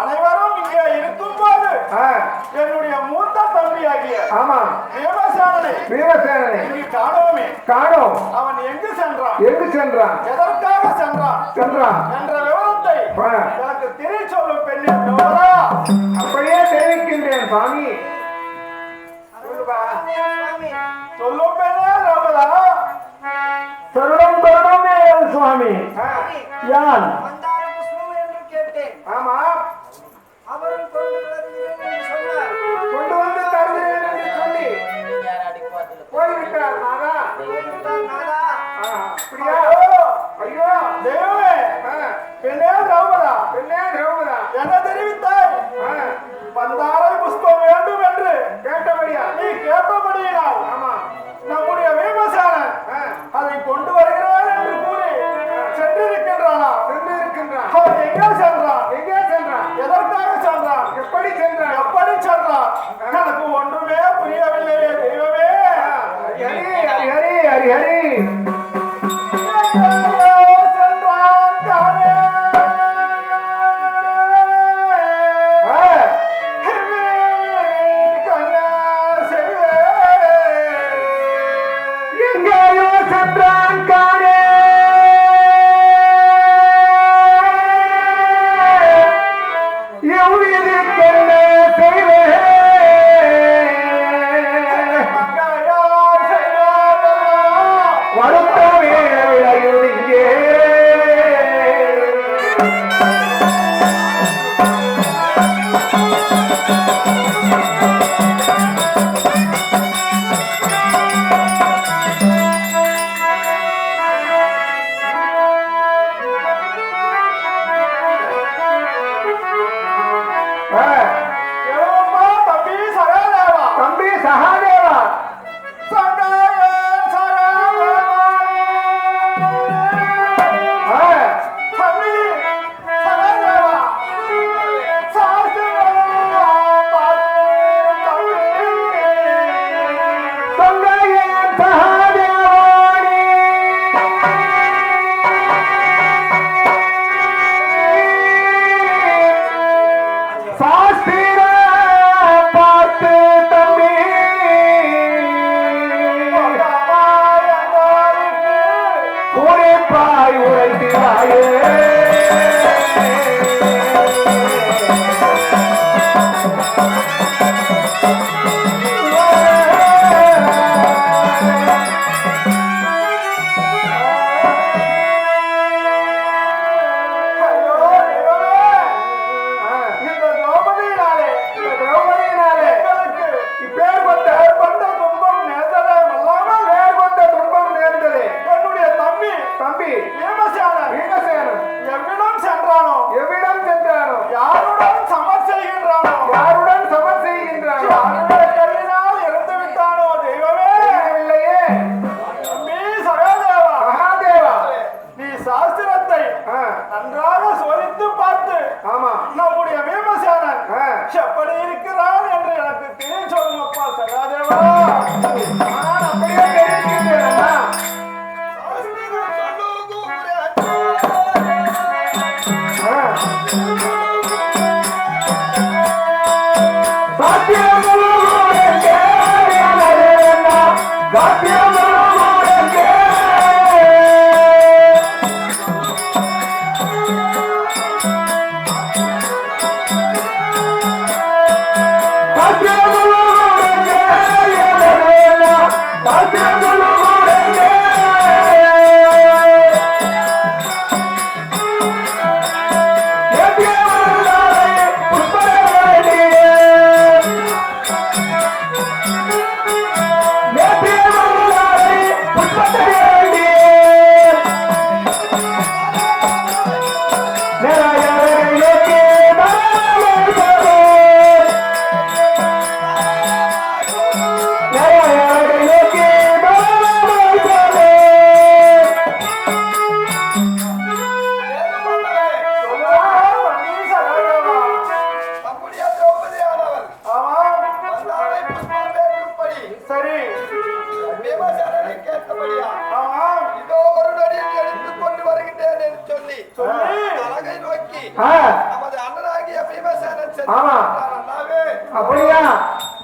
அனைவரும் இங்கே இருக்கும் போது என்னுடைய மூத்த தம்பியாகிய ஆமா வீரசேனனை இங்கு காணோம். அவன் எங்கு சென்றான் எதற்காக சென்றான் என்ற விவரத்தை எனக்கு தெரிய சொல்லும் பெண்ணே தேவதா. அப்படியே தெரிவிக்கின்றேன் சுவாமி. சொல்லும் பெண்ணே தேவதா. தருணம் சுவாமி. யான் ஆமா கொண்டு வந்து தருகிறேன் என்று சொல்லி போய்விட்டார் நாதா. அப்படியா? ஐயோ தேவமே, பெண்ணே திரௌபதா என்ன தெரிவித்தாய்? பந்தாரை புஷ்பம் வேண்டும் என்று கேட்டபடியா? நீ கேட்டபடியினால் ஆமா நம்முடைய வீமசேனன் அதை கொண்டு வருகிறேன் என்று கூறி சென்றிருக்கின்றானா? அவன் எங்கே சென்றான் எதற்காக சென்றான் எப்படி சென்றான் எனக்கு ஒன்றுமே புரியவில்லையே தெய்வமே. ஹரி சென்றான் தானே எங்கேயோ சென்றான் காணே. தம்பி சகாதேவா எவ்விடம் சென்றானோ யாருடன் சமர் செய்கின்றானோ இறந்து விட்டானோ தெய்வமே. இல்லையே சகாதேவா, நீ சாஸ்திரத்தை நன்றாக சோதித்து பார்த்து ஆமா நம்முடைய வீமசேனன் எப்படி இருக்கிறான் என்று எனக்கு தெரிய சொல்லுங்கப்பா சகாதேவா. நான் அப்படியே தெரிவிக்கின்றேன். நேற்று ஆமா. அண்ணாவே அப்படியா?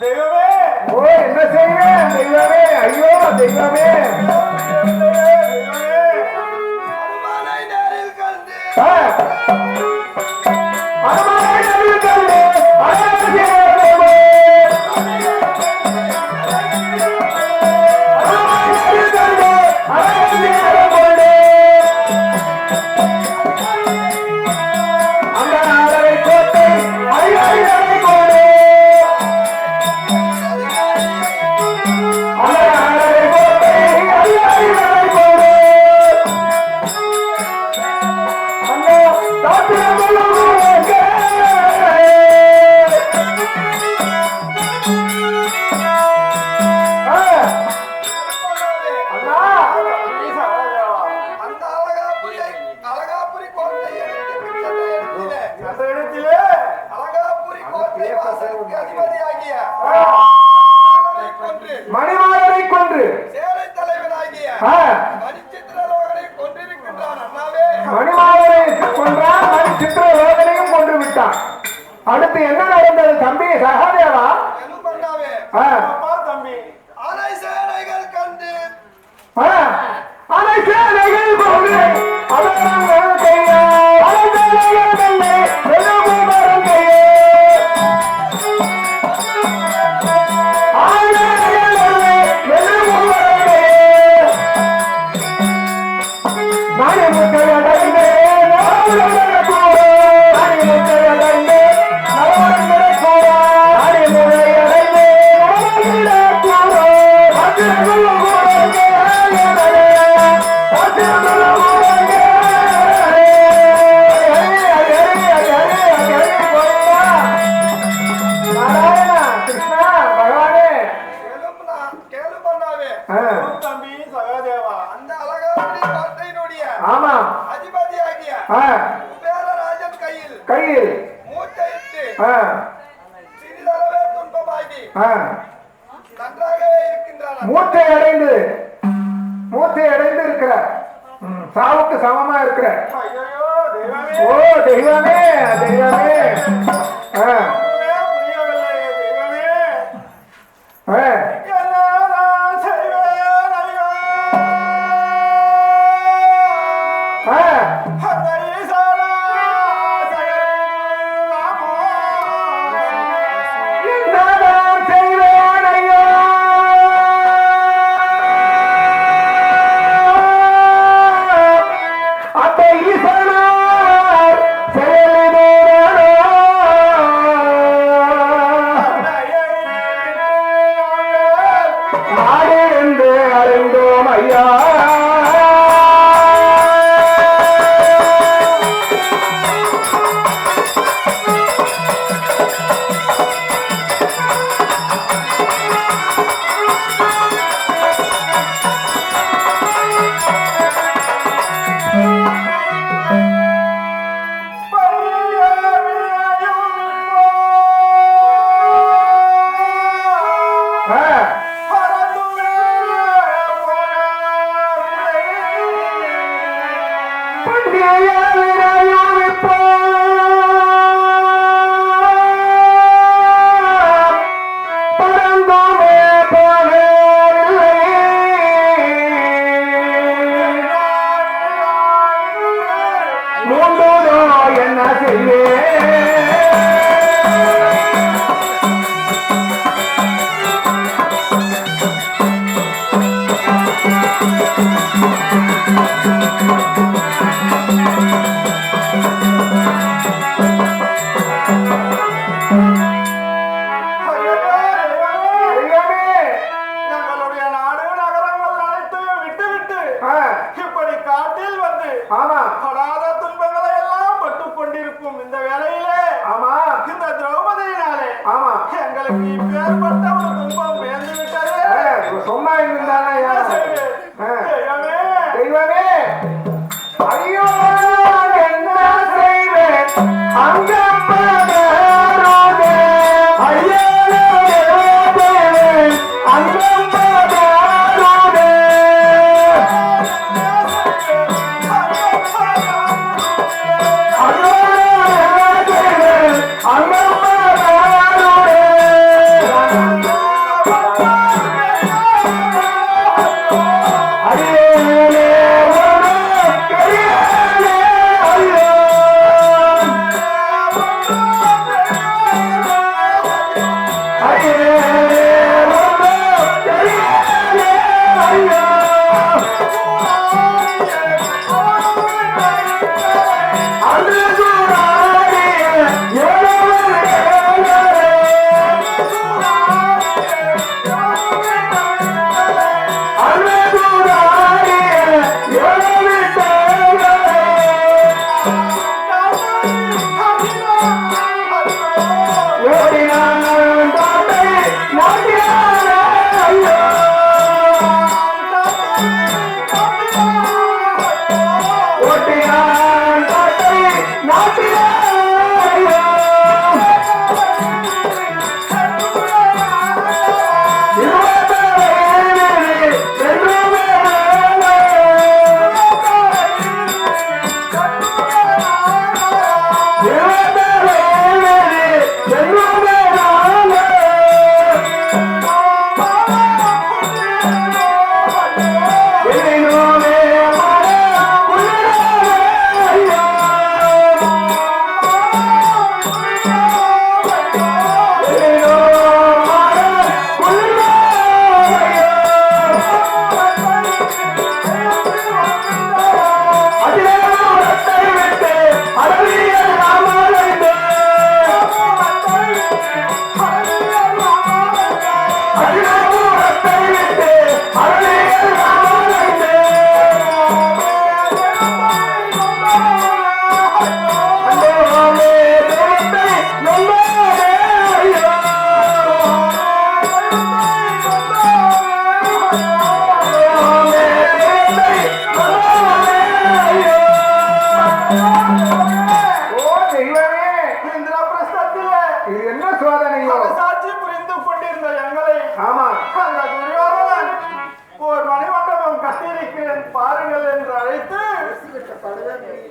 தெய்வமே ஓ, என்ன செய்வேன் தெய்வமே? ஐயோ தெய்வமே! அனுமானை நேரில் கண்டு ஆ. அனுமானை நேரில் கண்டு அழகே தெய்வமே! அனுமானை நேரில் கண்டு அழகே தெய்வமே! அந்த நாளை கோட்டை அழகை கோடை அந்த அழகாபுரி கோட்டை அந்த இடத்திலே அழகாபுரி கோட்டை வாசலுக்கு அதிபதியாகிய கொன்று மணிமாறனை கொன்று சேலை தலைவனாகிய மணிச்சித்திரலோகனை கொண்டிருக்கின்றான் அண்ணாவே. மணிமாறனை கொன்றான், மணி சித்திரலோகனையும் கொன்று விட்டான். அடுத்து என்ன நடந்தது தம்பி சகாதேவா? எனும் அண்ணாவே ஆ, தம்பி அரை சேனைகள் கண்டு அதை சேனைகள் கொன்று அவர்கள் கையே அலைதலைகள் தன்னை வெறுமரும் கையே ஆயிரங்கள் தன்னை வெறுமரும் கையே நானே முத்தையடைந்தே நவரங்கட கூறோ நானே முத்தையடைந்தே நவரங்கட கூறோ நானே முத்தையடைந்தே நவரங்கட கூறோ அத்திரங்கள் கூறே கேளும் அண்ணாவே. தம்பி சகாதேவா அந்த அழகாபுரி கோட்டையினுடைய ஆமா அதிபதியாகிய குபேரராஜன் கையில் கையில் மூட்டையிட்டு சிறிதளவே துன்பமாகி நன்றாகவே இருக்கின்றான். மூச்சை அடைந்து இருக்கிற சாவுக்கு சமமா இருக்கிற. ஐயோ தெய்வமே ஓ தெய்வமே தெய்வமே! புரியவில்லை தெய்வமே. ஆ, என்னதான் செய்வேன் ஐயோ. ஆ, அந்த ஈசானா செயலாமோ. என்னதான் செய்வேன் ஐயோ. அந்த ஈசனார் செயலினோடோ நாடு என்று அறிந்தோம் ஐயா. என்ன செய்வேன்? எங்களுடைய நாடு நகரங்கள் அனைத்தையும் விட்டுவிட்டு இப்படி காட்டில் வந்து ஆமா படாத துன்பங்களை எல்லாம் பட்டுக் கொண்டிருக்கும் இந்த வேளையிலே ஆமா இந்த திரௌபதியினாலே ஆமா எங்களுக்கு இப்பேற்பட்ட ஒரு துன்பம் நேர்ந்து விட்டது. சொன்னா இருந்தானே என்ன செய்வேன்? தெய்வமே, தெய்வமே ஐயோ என்ன செய்வேன் அங்கம்மா ஐயோ அங்கம்மா அங்கம்மா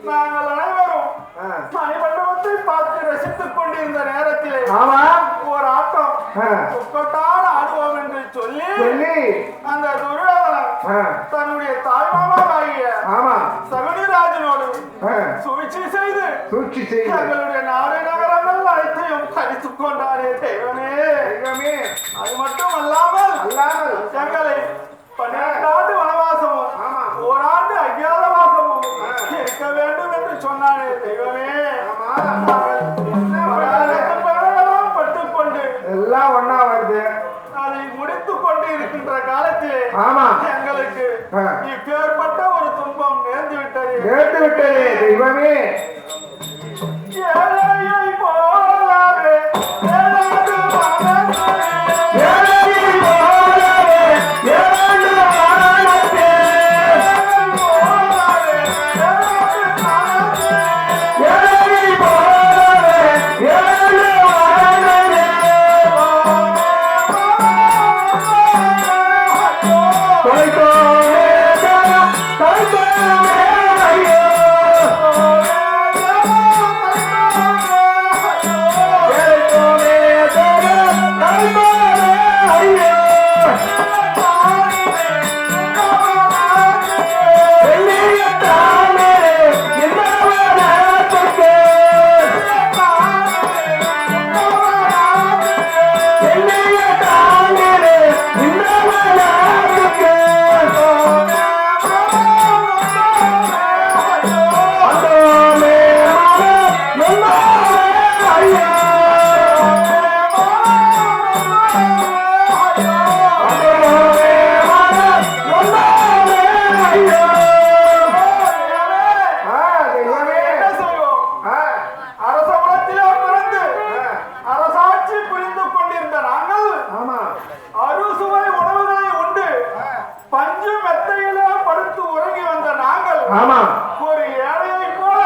நாங்கள் அனைவரும் மணிமண்டபத்தை பார்த்து ரசித்துக் கொண்டிருந்த நேரத்திலே ஒரு ஆட்டம் கொட்டான ஆடுவோம் என்று சொல்லி அந்த துரியோதனன் தன்னுடைய தாய்மாமாவாகிய சகுனிராஜனோடு சூழ்ச்சி செய்து தங்களுடைய நாடு நகரங்கள் அனைத்தையும் கழித்துக் கொண்டாரே தெய்வமே. அது மட்டும் அல்லாமல் எங்களை 12 ஆண்டு வனவாசமும் ஓராண்டு அஜ்ஞாதவாசமும் இருக்க வேண்டும் என்று சொன்னானே தெய்வமே. பட்டுக்கொண்டு எல்லாம் ஒன்னா வருது. அதை முடித்துக் கொண்டு இருக்கின்ற காலத்திலே எங்களுக்கு இப்பேற்பட்ட ஒரு துன்பம் நேர்ந்து விட்டது தெய்வமே. ஏழையை போலவே ஒரு ஏழையை போல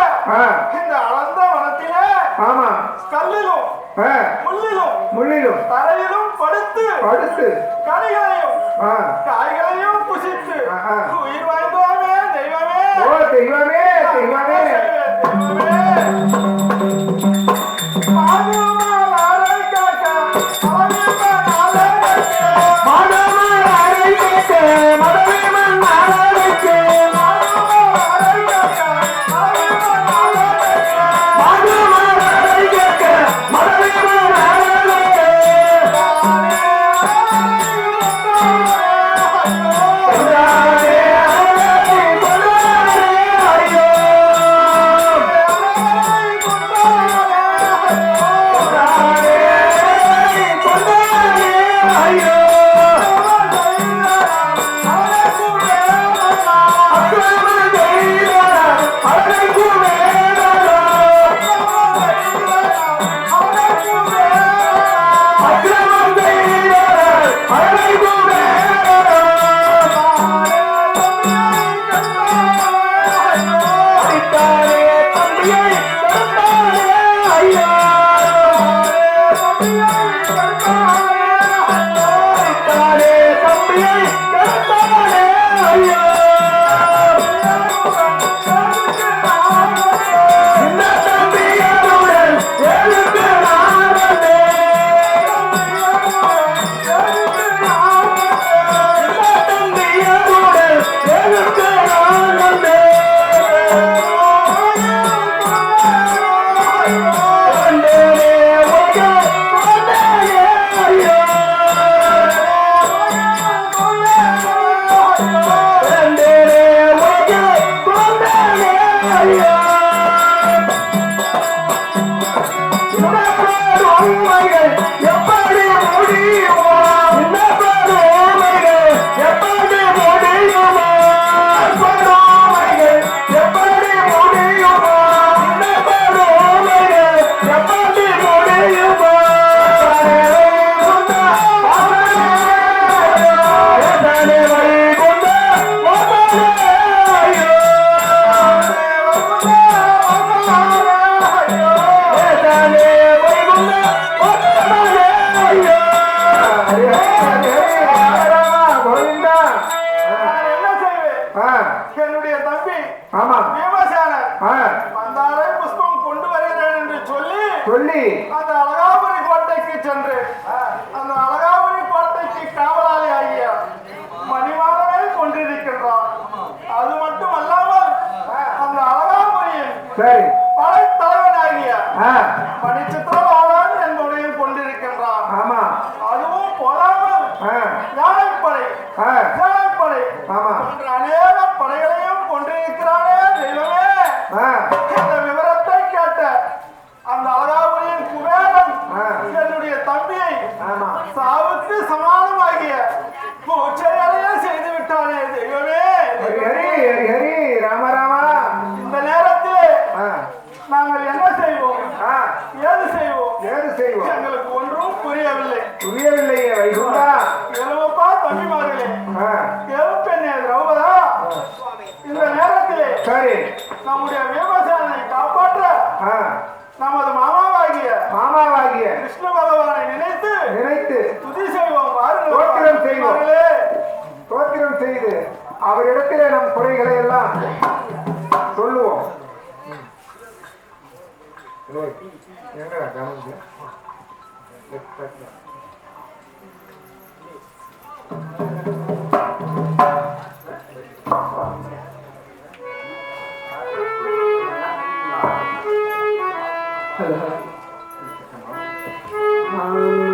இந்த அளந்த வனத்திலே கல்லிலும் முள்ளிலும் தரையிலும் படுத்து கனிகளையும் காய்களையும் புசித்து உயிர் வாழ்ந்தோமே தெய்வமே. தெய்வமே சொல்லி அந்த அழகாபுரி கோட்டைக்கு சென்று அந்த அழகாபுரி கோட்டைக்கு காவலாளி ஆகிய மணிவாளனை கொண்டிருக்கின்றான். அது மட்டும் அல்லாமல் அந்த அழகாபுரியின் சரி படைத்தலைவனாகிய ஆ, மணிச்சித்திரவாளன் என்பவனையும் கொண்டிருக்கின்றான். ஆமா அதுவும் போதாமல் ஆ, யானைப்படை ஆ, சேனைப்படை ஆமா போன்ற அநேக படைகளையும் கொண்டிருக்கிறானே தெய்வமே. ஆ, இந்த விவரத்தை கேட்ட அந்த அழகாபுரியின் குபேரன் ஆ. என்னுடைய தம்பியை ஆமா சாவுக்கு சமானமாகிய பூச்சைகளையே செய்து விட்டானே தெய்வமே. ஹரி ஹரி ஹரி ஹரி ராம ராமா இந்த நேரத்திலே ஆ, நாங்கள் என்ன செய்வோம், ஆ, ஏது செய்வோம், ஏது செய்வோம் எங்களுக்கு ஒன்றும் புரியவில்லை. புரியவில்லையே வைகுண்டா எழுவப்பா தம்பிமார்களே, ஆ, எழுப்பெண்ணே திரௌபதா, இந்த நேரத்திலே சரி நம்முடைய விமர்சனை காப்பாற்ற ஆ, நமது மாமாவாகிய மாமாவாகிய விஷ்ணு பகவானை நினைத்து நினைத்து துதி செய்வோம். வாருங்கள் தோத்திரம் செய்வோம். தம்பிமார்களே. தோத்திரம் செய்து அவரிடத்திலே நம் குறைகளை எல்லாம் சொல்லுவோம். என்னடா கவனிச்சு Hello.